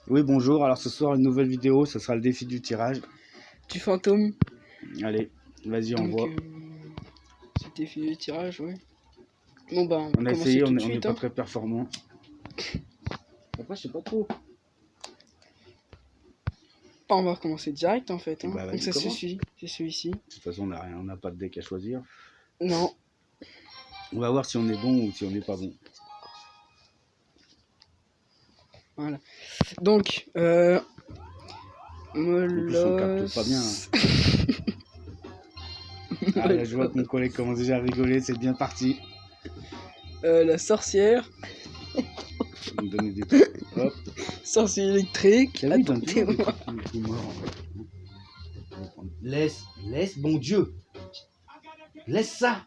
Oui, bonjour. Alors ce soir, une nouvelle vidéo, ce sera le défi du tirage. Du fantôme. Allez, vas-y, Donc, envoie. c'est le défi du tirage, ouais. Bon, bah, On a va essayé, tout on de n'est suite. pas très performant. Après, je sais pas trop. On va commencer direct en fait. Hein. Bah, Donc, vas-y, commence. C'est celui-ci. De toute façon, on n'a pas de deck à choisir. Non. On va voir si on est bon ou si on n'est pas bon. Voilà. Donc, En plus, on capte pas bien. Ah, là, je vois que mon collègue commence déjà à rigoler, c'est bien parti. La sorcière. Me donner des trucs. Hop. Sorcier électrique. Ah oui, Attendez-moi. Laisse, bon Dieu. Laisse ça.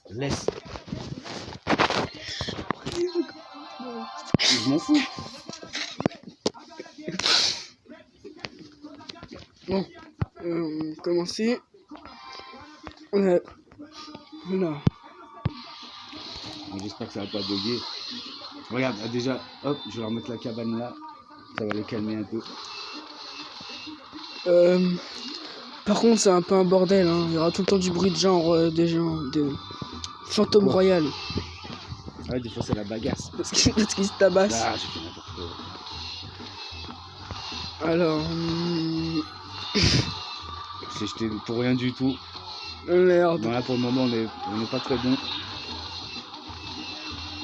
Laisse. Je m'en fous. Bon, commencer. Voilà. J'espère que ça va pas bugger. Regarde, déjà, hop, je vais leur mettre la cabane là. Ça va les calmer un peu. Par contre, c'est un peu un bordel. Hein. Il y aura tout le temps du bruit de genre, des gens, de fantôme royal. Ouais, des fois c'est la bagasse. Parce qu'ils se tabassent. Ah, j'ai fait n'importe quoi. Alors. C'est jeté pour rien du tout. Merde. Bon, là pour le moment on n'est pas très bon.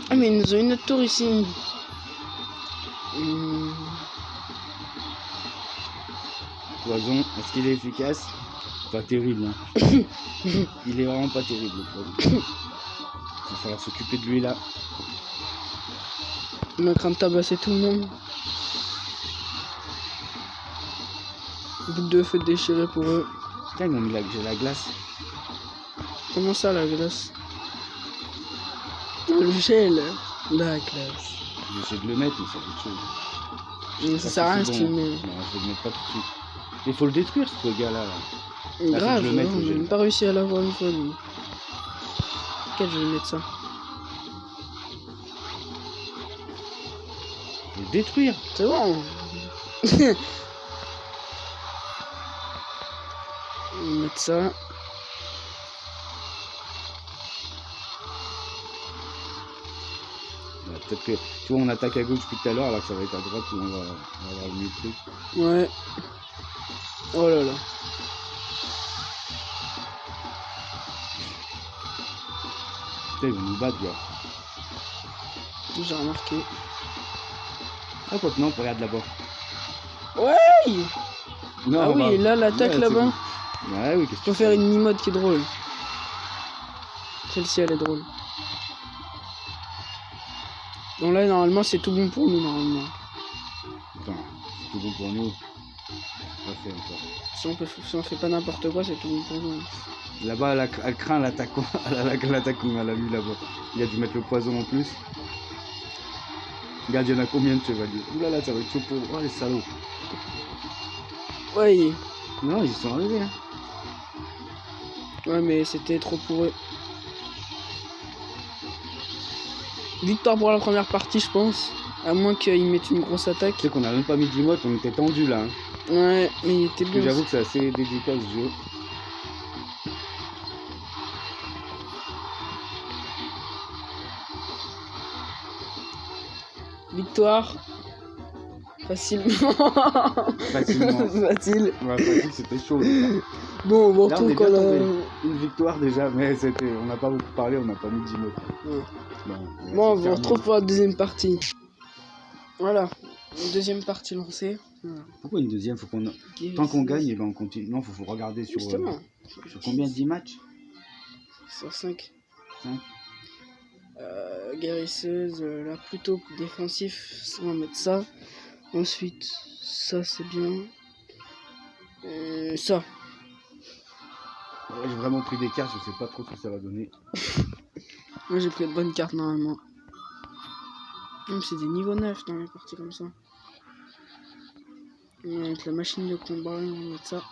Ah, mais ils nous ont une autre tour ici. Poison, est-ce qu'il est efficace? Pas terrible. Hein. Il est vraiment pas terrible le poison. Il va falloir s'occuper de lui là. On est en train de tabasser tout le monde. Boule de feu déchirée pour eux. Tiens, ils m'ont mis la glace. Comment ça la glace? Le gel. La glace. J'essaie de le mettre, mais c'est autre chose. Mais ça sert à rien si tu le mets. Non, je vais le mettre pas tout de suite. Il faut le détruire ce gars-là. Là. Grave, je le mette, on n'a même pas réussi à l'avoir une fois lui. Quel je vais mettre ça? Faut le détruire. C'est bon. On va mettre ça. Peut-être que tu vois on attaque à gauche depuis tout à l'heure alors que ça va être à droite où on va avoir le mieux truc. Ouais. Oh là là. Putain ils vont nous battre gars. J'ai remarqué. Ah quoi que non, regarde là-bas. Ouais. Non, ah oui, là l'attaque ouais, là-bas. Bon. Ouais oui, qu'est-ce que Faut faire une mini-mode qui est drôle. Celle-ci elle est drôle. Donc là normalement c'est tout bon pour nous normalement. Attends, c'est tout bon pour nous. On va faire encore. Si on fait pas n'importe quoi, c'est tout bon pour nous. Là-bas elle craint l'attaque l'attaque qu'on a lui là-bas. Il a dû mettre le poison en plus. Regarde, il y en a combien de chevaliers? Oulala, ça va être chaud pour. Oh les salauds. Ouais. Non, ils y sont arrivés hein. Ouais mais c'était trop pour eux. Victoire pour la première partie je pense. À moins qu'ils mettent une grosse attaque. Tu sais qu'on a même pas mis d'emote, on était tendu là. Hein. Ouais, mais il était bon. J'avoue que c'est assez délicat ce jeu. Victoire. Facilement. Facilement. Facile. Ouais, facile, c'était chaud. Bon, on Là, retrouve quand une victoire déjà, mais on n'a pas beaucoup parlé, on n'a pas mis d'emote. Ouais. Bon, on vous retrouve pour la deuxième partie. Voilà, une deuxième partie lancée. Voilà. Pourquoi une deuxième? Faut qu'on tant qu'on gagne, et ben on continue. Non, faut regarder sur sur combien de 10 matchs? Sur 5. 5. Guérisseuse, là plutôt défensif, on va mettre ça. Ensuite, ça c'est bien. Ça. Ouais, j'ai vraiment pris des cartes, je sais pas trop ce que ça va donner. Moi j'ai pris de bonnes cartes normalement. C'est des niveaux 9 dans les parties comme ça. On va mettre la machine de combat, on va mettre ça.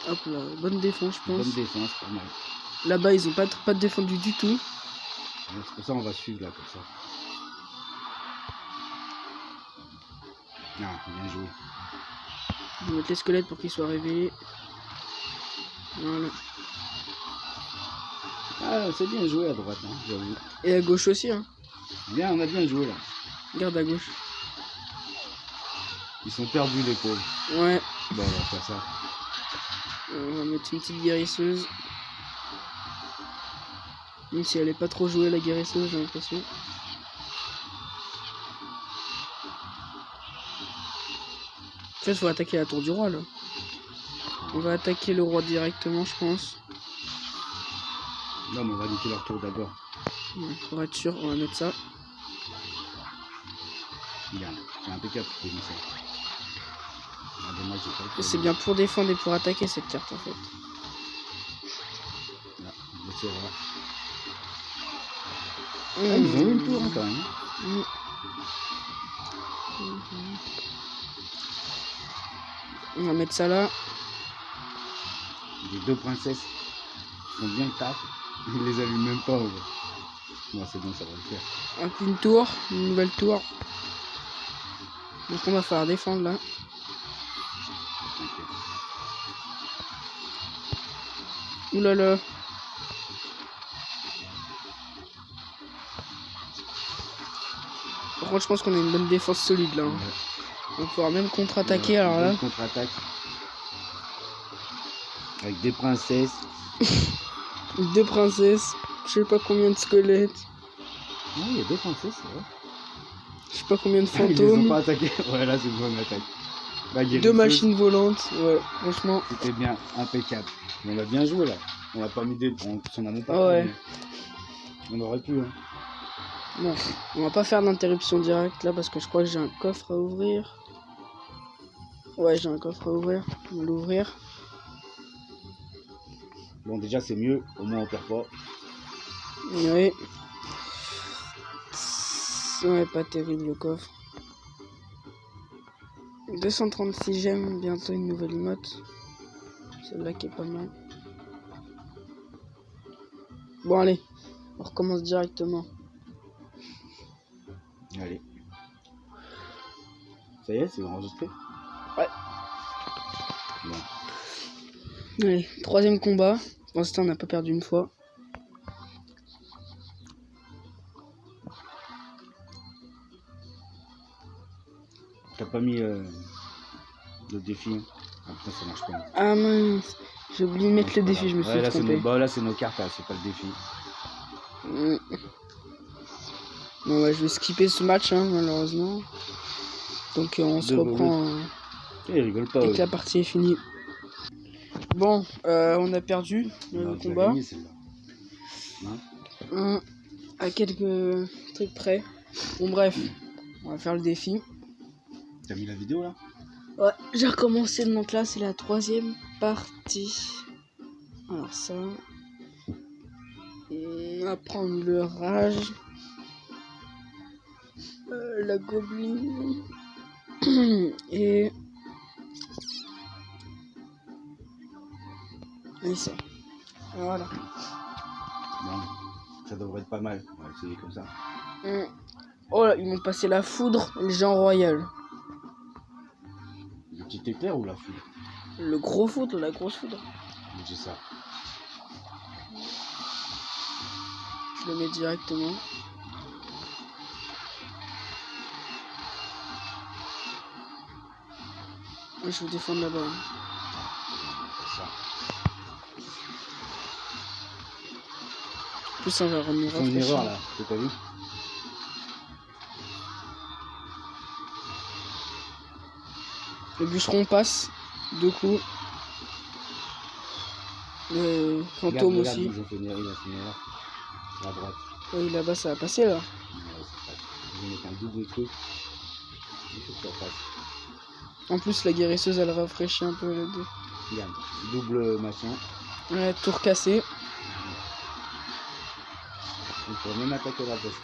Hop là, bonne défense je pense. Bonne défense, pas mal. Là-bas ils ont pas défendu du tout. C'est pour ça qu'on va suivre là, comme ça. Ah, bien joué. Je vais mettre les squelettes pour qu'ils soient réveillés. Voilà. Ah, c'est bien joué à droite, hein, j'avoue. Et à gauche aussi, hein. Bien, on a bien joué là. Regarde à gauche. Ils sont perdus les pauvres. Ouais. Bon, on va faire ça. On va mettre une petite guérisseuse. Même si elle est pas trop jouée la guérisseuse, j'ai l'impression. En fait, faut attaquer la tour du roi là. On va attaquer le roi directement, je pense. Non, mais on va niquer leur tour d'abord. Ouais, pour être sûr, on va mettre ça. Regarde, c'est impeccable que tu mis ça. Ah, dommage, j'ai pas le C'est bien pour défendre et pour attaquer cette carte en fait. Là, c'est rare. Ah, ils ont eu le tour hein, quand même. On va mettre ça là. Les deux princesses font bien le taf. Ils les allument même pas. Ouais. Bon, c'est bon, ça va le faire. Hop, une tour, une nouvelle tour. Donc on va falloir défendre là. T'inquiète. Oulala. Par contre, je pense qu'on a une bonne défense solide là. Hein. Ouais. On va pouvoir même contre-attaquer alors là. Contre-attaque. Avec des princesses. Deux princesses, je sais pas combien de squelettes, Non, il y a deux princesses, c'est vrai. je sais pas combien de Ils les ont fantômes, pas attaqués. Ouais, là, c'est une bonne attaque. La deux guérisseuse, machines volantes. Ouais, franchement. c'était bien, impeccable. On a bien joué là. On a pas mis des. On s'en a même pas Ah ouais. parlé. On aurait pu, hein. Bon, on va pas faire d'interruption directe là parce que je crois que j'ai un coffre à ouvrir. Ouais, j'ai un coffre à ouvrir. On va l'ouvrir. Bon, déjà, c'est mieux. Au moins, on perd pas. Oui. Ouais, pas terrible le coffre. 236 gemmes, bientôt une nouvelle emote. Celle-là qui est pas mal. Bon, allez, on recommence directement. Allez. Ça y est, c'est enregistré? Ouais. Bon. Allez, troisième combat. Pour l'instant, on n'a pas perdu une fois. T'as pas mis le défi. Après, ça marche pas. Ah mince, j'ai oublié de mettre le défi, je me suis là, c'est trompé. nos... là, c'est nos cartes, là, c'est pas le défi. Bon, ouais, je vais skipper ce match, hein, malheureusement. Donc, on se reprend Ils rigolent pas. dès que la partie est finie. Bon, on a perdu le combat. Gagné, celle-là. Hein? À quelques trucs près. Bon, bref, on va faire le défi. T'as mis la vidéo là? Ouais, j'ai recommencé, donc là c'est la troisième partie. Alors ça, on va prendre le rage, la gobeline et ça. Voilà. Bon, ça devrait être pas mal. On va essayer comme ça. Oh là, ils m'ont passé la foudre et le géant royal. Le petit éclair ou la foudre? Le gros foudre, la grosse foudre. J'ai ça. Je le mets directement. Je vais défendre là-bas. Ça. En plus, ça va revenir. C'est une erreur là, t'as vu? Le bûcheron passe, 2 coups. Le fantôme Regarde, aussi. ils ont fait une erreur, à droite. Oui, là-bas ça va passer là. Ouais, c'est pas... Ils vont mettre un double truc. Il faut que ça passe. En plus, la guérisseuse elle rafraîchit un peu les deux. Regarde, double machin. Ouais, tour cassé. On pourrait même attaquer la poste.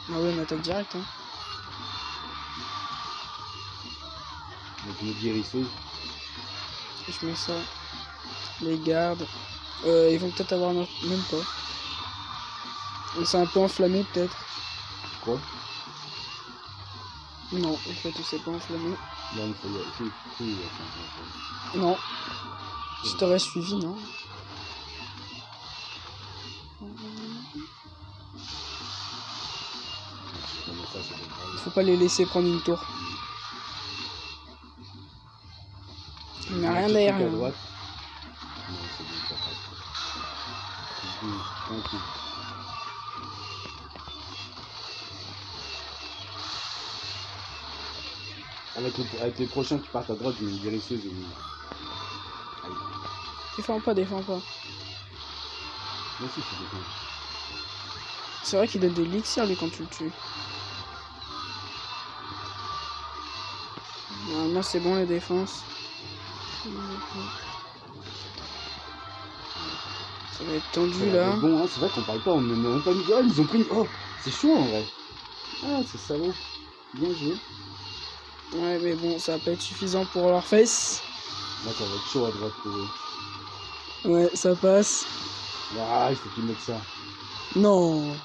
Ah ouais, on attaque direct. Hein. Avec une guérisseuse. Je mets ça. Les gardes. Ils vont peut-être avoir même pas. C'est un peu enflammé peut-être. Quoi? Non, en fait, c'est pas enflammé. Non, il faut y aller. Non. Je t'aurais suivi, non? Faut pas les laisser prendre une tour. Il n'y a rien derrière. À droite. Non, c'est bon, ça passe. Tranquille. Avec les prochains qui partent à droite, il y a une guérisseuse et une... Défends pas, défends pas. Moi aussi, je défends. C'est vrai qu'il donne des elixirs lui quand tu le tues. Normalement c'est bon les défenses. Ça va être tendu là. Bon, hein, c'est vrai qu'on parle pas, on n'a même pas mis. Oh, ils ont pris une... Oh, c'est chaud en vrai. Ah, c'est salaud. Bien joué. Ouais, mais bon, ça va pas être suffisant pour leur face. Là, ça va être chaud à droite pour eux. Ouais, ça passe. Ah, il faut qu'ils mettent ça. Non,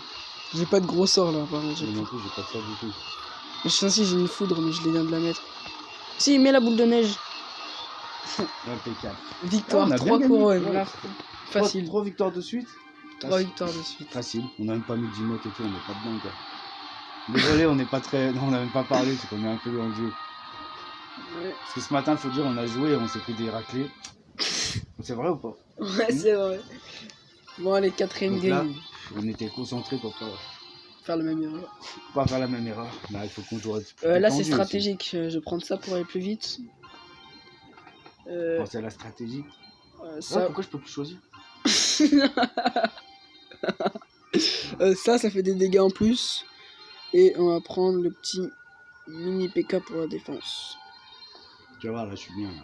j'ai pas de gros sort là, par contre. Mais non plus, j'ai pas de ça du tout. Je sais si j'ai une foudre, mais je viens de la mettre. Si, mets la boule de neige. Impeccable. Victoire, Ah, 3 couronnes. Ouais, Là, facile. 3 victoires de suite. 3 victoires de suite. Facile. On n'a même pas mis d'emote et tout, on n'est pas dedans quoi. Désolé, on n'est pas très. Non, on n'a même pas parlé, c'est qu'on est un peu dans le jeu. Ouais, Parce que ce matin, il faut dire, on a joué et on s'est pris des raclés. C'est vrai ou pas? ouais c'est vrai. Bon, allez, 4ème Donc là, game. on était concentrés pour Faire la même erreur. pas faire la même erreur. Là, il faut qu'on joue. Là, c'est stratégique. Je vais prendre ça pour aller plus vite. Pensez à la stratégie. Ça... pourquoi je peux plus choisir? ça fait des dégâts en plus. Et on va prendre le petit mini PK pour la défense. Tu vas voir, là, je suis bien là.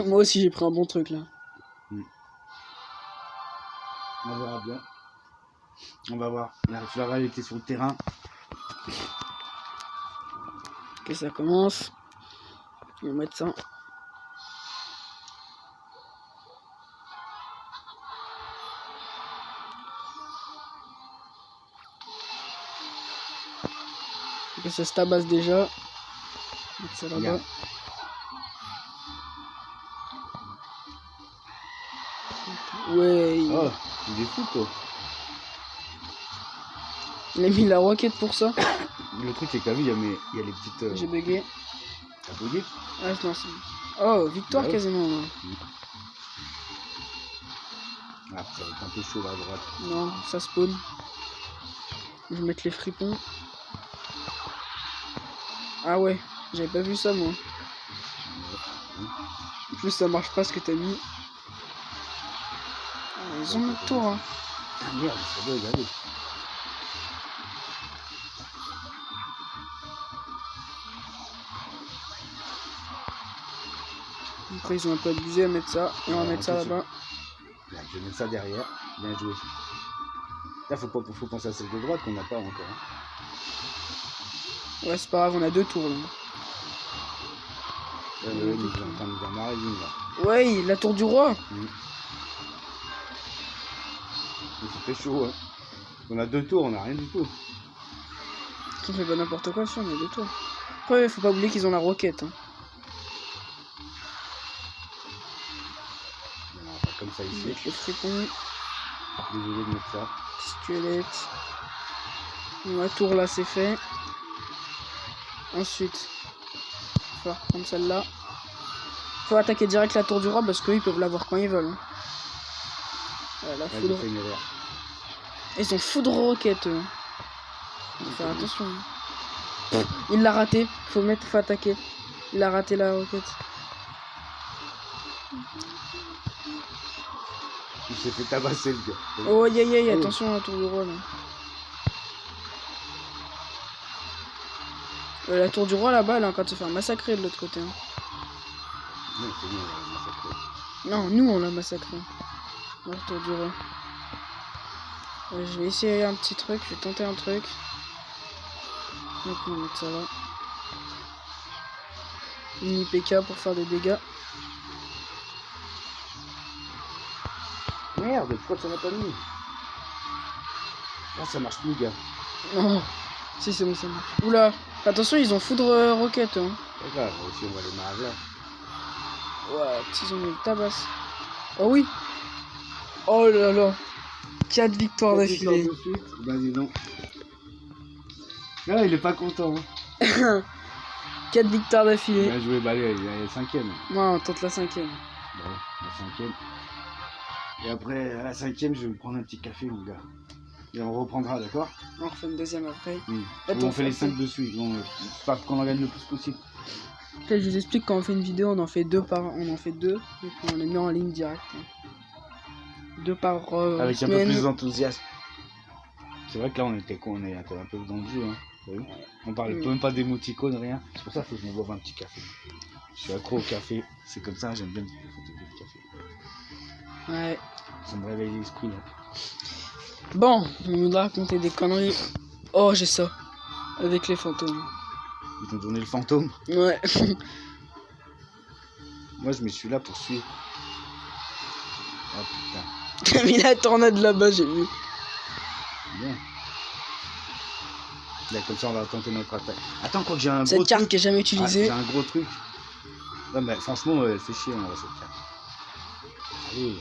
Moi aussi, j'ai pris un bon truc là. On verra bien. On va voir. La Flaval était sur le terrain. Ok, ça commence. On va mettre ça. Ok, ça se tabasse déjà. Mettre ça là-bas. Ouais. Oh, il est fou toi. Il a mis la roquette pour ça. Le truc c'est que t'as vu, il y a les petites. J'ai bugué. T'as bugué? Ah non, c'est... Oh, victoire quasiment là. Ah, ça va être un peu chaud là à droite. Non, ça spawn. Je vais mettre les fripons. Ah ouais, j'avais pas vu ça moi. En plus ça marche pas ce que t'as mis. Ah, ils ont notre tour hein. Ah merde, ça doit y aller. Après ils ont un peu abusé à mettre ça. Et on va mettre ça là-bas. Je vais mettre ça derrière. Bien joué. Là faut penser à celle de droite qu'on n'a pas encore. Hein. Ouais c'est pas grave, on a 2 tours là. Ils sont en train de nous en marrer une là. Ouais, la tour du roi. C'était chaud hein. On a 2 tours, on a rien du tout. On fait pas n'importe quoi si on a 2 tours. Après faut pas oublier qu'ils ont la roquette. Hein. On va faire comme ça ici. Mettre les fripons. Désolé de mettre ça. Squelette. La tour là c'est fait. Ensuite, il va falloir prendre celle-là. Faut attaquer direct la tour du roi parce qu'ils peuvent l'avoir quand ils veulent. Hein. La foudre. Ils ont foudre roquette. Faut faire attention. Il l'a raté. Faut attaquer. Il a raté la roquette. Il s'est fait tabasser le gars. Oh aïe aïe aïe, attention à la tour du roi là. La tour du roi là-bas, elle est en train de se faire massacrer de l'autre côté. Hein. Non, c'est bien, on l'a massacré. Non, nous on l'a massacré. La tour du roi. Je vais essayer un petit truc, je vais tenter un truc. Donc on va mettre ça là. Mini PK pour faire des dégâts. Merde, pourquoi tu n'en as pas mis? Ah, ça marche plus, gars. Oh. Si, c'est bon, ça marche. Oula. Attention, ils ont foudre roquette. Hein. Pas grave, aussi, on va les marrer là. Ouais, ils ont mis le tabasse. Oh oui. Oh là là. 4 victoires d'affilée. Bah, dis donc. Ah, il est pas content. Hein. 4 victoires d'affilée. Bien joué, bah, allez, il est 5ème. Non, on tente la 5ème. Bon, la 5ème. Et après, à la 5ème, je vais me prendre un petit café, mon gars. Et on reprendra, d'accord? On refait une deuxième après. Oui. Là, On fait les 5 de suite. Bon, pas qu'on en gagne le plus possible. Après, je vous explique, quand on fait une vidéo, on en fait deux. Donc on les met en ligne directe. 2 par avec semaine. un peu plus d'enthousiasme. C'est vrai que là, on était un peu dans le jeu. Hein. Oui. On parlait même pas d'émoticônes, rien. C'est pour ça qu'il faut que je me boive un petit café. Je suis accro au café. C'est comme ça, j'aime bien le café. Ouais. Ça me réveille l'esprit, là. Bon, on nous a raconté des conneries. Oh, j'ai ça. Avec les fantômes. Ils t'ont donné le fantôme? Ouais. Moi, je me suis là pour suivre. Oh putain. T'as mis la tornade là-bas, j'ai vu. Bien. Là, comme ça, on va tenter notre attaque. Attends, quoi que j'ai un gros Cette carte truc. qui est jamais utilisée. J'ai un gros truc. Ouais, mais franchement, elle fait chier, hein, cette carte. Allez.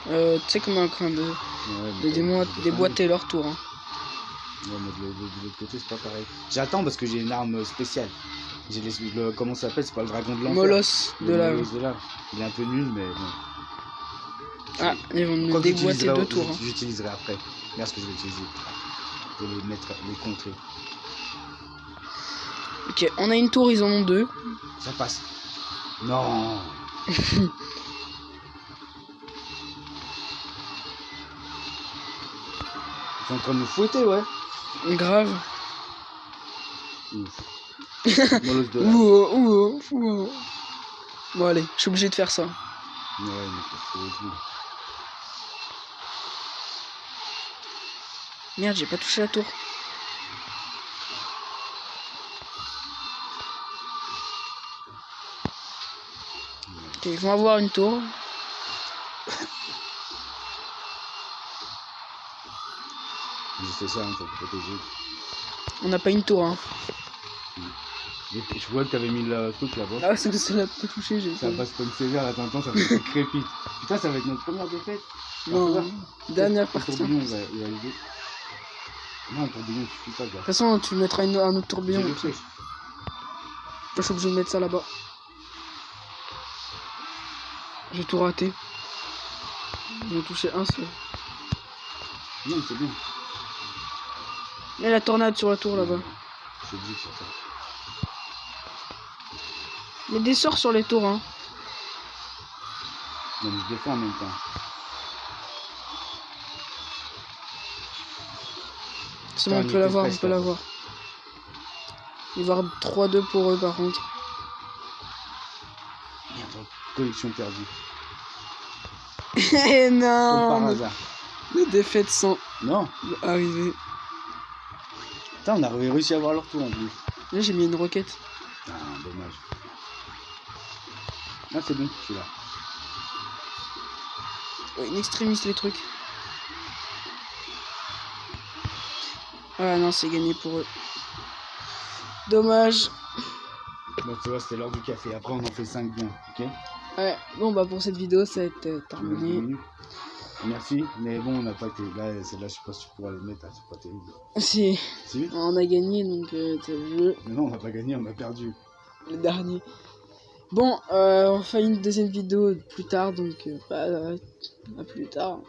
Tu sais comment on est en train de Ouais, déboîter leur tour. Hein. Ouais, mais de l'autre côté, c'est pas pareil. J'attends parce que j'ai une arme spéciale. Comment ça s'appelle? C'est pas le dragon de l'enfer. Molosse de lave. Molosse de lave. Il est un peu nul, mais bon. Ah, ils vont nous déboîter 2 tours. Hein. J'utiliserai après. Regarde ce que je vais utiliser. Je vais les contrer. Ok, on a une tour, ils en ont 2. Ça passe. Non. Ils sont en train de nous fouetter, ouais. Grave. Ouf. Molosse de lave. Ouh. Bon, allez, je suis obligé de faire ça. Ouais, mais c'est horrible. Merde, j'ai pas touché la tour. Ok, ils vont avoir une tour. J'ai fait ça pour protéger. On n'a pas une tour, hein. Je vois que t'avais mis le truc là-bas. Ah, c'est là pas touché, j'ai Ça passe comme sévère, attends, ça fait que crépite. Putain, ça va être notre première défaite. Non, dernière partie. Le tourbillon, il va arriver. Non, le tourbillon, il suffit pas, gars. De toute façon, tu mettras un autre tourbillon. Je le fais. Je suis obligé de mettre ça là-bas. J'ai tout raté. J'ai touché un seul. Non, c'est bien. Il y a la tornade sur la tour là-bas. Je suis obligé de faire ça. Il y a des sorts sur les tours, hein. Non, mais je défends en même temps. C'est bon, on peut l'avoir, on peut l'avoir. Il va y avoir 3-2 pour eux par contre. Merde, collection perdue. Eh non, Comme par hasard. les défaites sont Non. arrivées. Putain, on a réussi à avoir leur tour en plus. Là, j'ai mis une roquette. Ah, dommage. Ah, c'est bon, je suis là. Ouais, une extrémiste les trucs. Ah non, c'est gagné pour eux. Dommage. Bon, tu vois, c'était l'heure du café. Après, on en fait 5 bien, ok? Ouais, bon bah pour cette vidéo, ça va être terminé. Merci, mais bon, on n'a pas été. Là, celle-là, je sais pas si tu pourras le mettre, c'est pas terrible. Si, Si? on a gagné donc t'as vu. Mais non, on n'a pas gagné, on a perdu. Le dernier. Bon, on fait une deuxième vidéo plus tard, donc à plus tard.